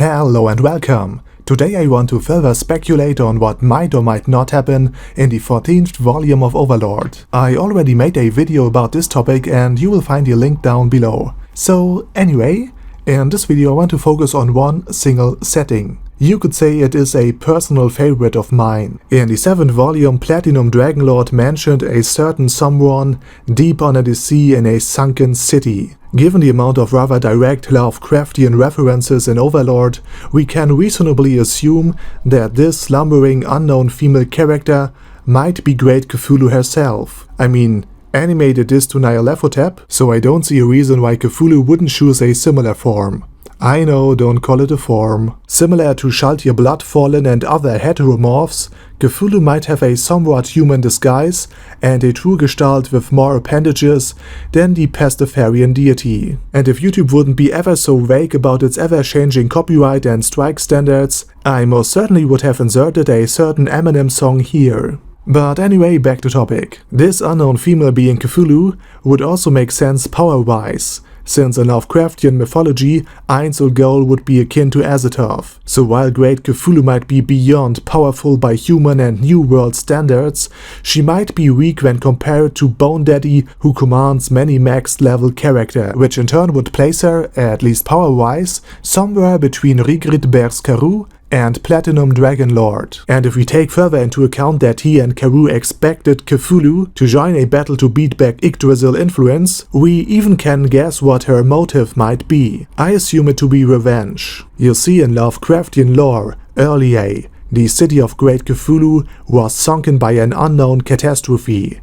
Hello and welcome! Today I want to further speculate on what might or might not happen in the 14th volume of Overlord. I already made a video about this topic and you will find the link down below. So anyway, in this video I want to focus on one single setting. You could say it is a personal favorite of mine. In the 7th volume, Platinum Dragonlord mentioned a certain someone deep under the sea in a sunken city. Given the amount of rather direct Lovecraftian references in Overlord, we can reasonably assume that this slumbering unknown female character might be Great Cthulhu herself. I mean, animated this to Nyarlathotep, so I don't see a reason why Cthulhu wouldn't choose a similar form. I know, don't call it a form. Similar to Shaltir Bloodfallen and other heteromorphs, Cthulhu might have a somewhat human disguise and a true gestalt with more appendages than the Pastafarian deity. And if YouTube wouldn't be ever so vague about its ever-changing copyright and strike standards, I most certainly would have inserted a certain Eminem song here. But anyway, back to topic. This unknown female being Cthulhu would also make sense power-wise, since in Lovecraftian mythology, Ainz Ooal would be akin to Azathoth. So while Great Cthulhu might be beyond powerful by human and New World standards, she might be weak when compared to Bone Daddy, who commands many maxed level character, which in turn would place her, at least power-wise, somewhere between Rigrid Berskaru and Platinum Dragonlord. And if we take further into account that he and Karoo expected Cthulhu to join a battle to beat back Yggdrasil influence, we even can guess what her motive might be. I assume it to be revenge. You see, in Lovecraftian lore, earlier, the city of Great Cthulhu was sunken by an unknown catastrophe.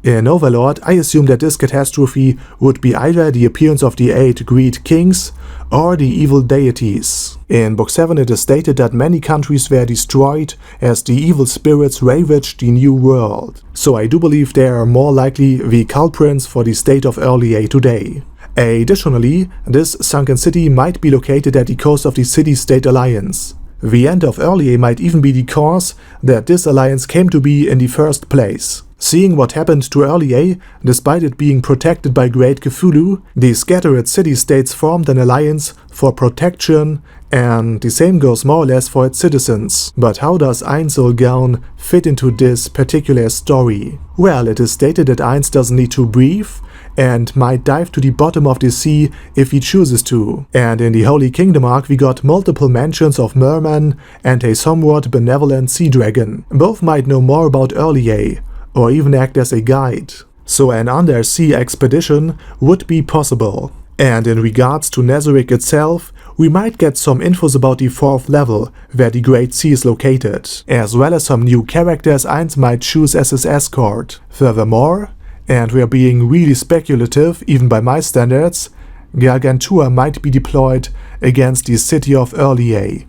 In Overlord, I assume that this catastrophe would be either the appearance of the 8 Greed Kings or the evil deities. In Book 7 it is stated that many countries were destroyed as the evil spirits ravaged the New World. So I do believe they are more likely the culprits for the state of Earlier today. Additionally, this sunken city might be located at the coast of the City-State Alliance. The end of Earlier might even be the cause that this alliance came to be in the first place. Seeing what happened to Earlier, despite it being protected by Great Cthulhu, the scattered city-states formed an alliance for protection, and the same goes more or less for its citizens. But how does Ainz Ooal fit into this particular story? Well, it is stated that Ainz doesn't need to breathe, and might dive to the bottom of the sea if he chooses to. And in the Holy Kingdom arc we got multiple mentions of mermen and a somewhat benevolent sea dragon. Both might know more about Earlier, or even act as a guide. So an undersea expedition would be possible. And in regards to Nazaricks itself, we might get some infos about the 4th level, where the Great Sea is located, as well as some new characters Ainz might choose as his escort. Furthermore, and we are being really speculative even by my standards, Gargantua might be deployed against the city of Earlier,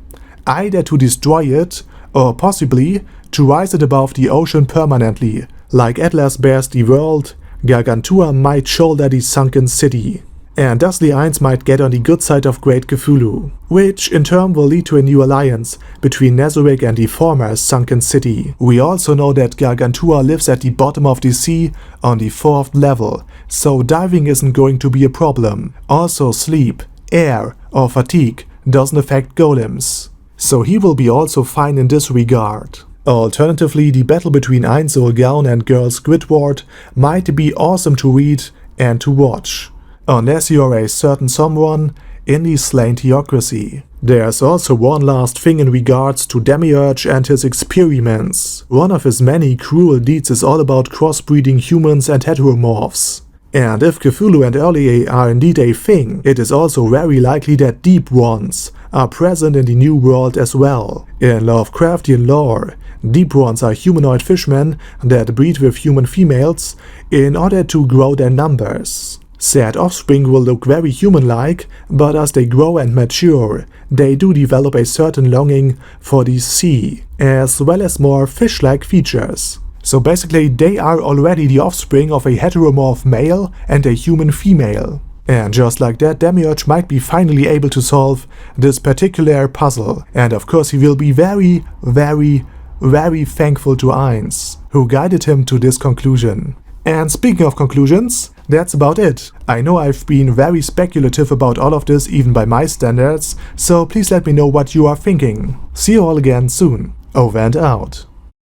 either to destroy it or possibly to rise it above the ocean permanently. Like Atlas bears the world, Gargantua might shoulder the sunken city. And thusly Ainz might get on the good side of Great Cthulhu, which in turn will lead to a new alliance between Nazaricks and the former sunken city. We also know that Gargantua lives at the bottom of the sea on the 4th level, so diving isn't going to be a problem. Also sleep, air or fatigue doesn't affect golems, so he will be also fine in this regard. Alternatively, the battle between Ainz Ooal and Girl Squidward might be awesome to read and to watch, unless you're a certain someone in the slain theocracy. There's also one last thing in regards to Demiurge and his experiments. One of his many cruel deeds is all about crossbreeding humans and heteromorphs. And if Cthulhu and Earlier are indeed a thing, it is also very likely that deep ones are present in the New World as well. In Lovecraftian lore, deep ones are humanoid fishmen that breed with human females in order to grow their numbers. Said offspring will look very human-like, but as they grow and mature, they do develop a certain longing for the sea, as well as more fish-like features. So basically they are already the offspring of a heteromorph male and a human female. And just like that, Demiurge might be finally able to solve this particular puzzle. And of course he will be very thankful to Ainz, who guided him to this conclusion. And speaking of conclusions, that's about it. I know I've been very speculative about all of this even by my standards, so please let me know what you are thinking. See you all again soon. Over and out.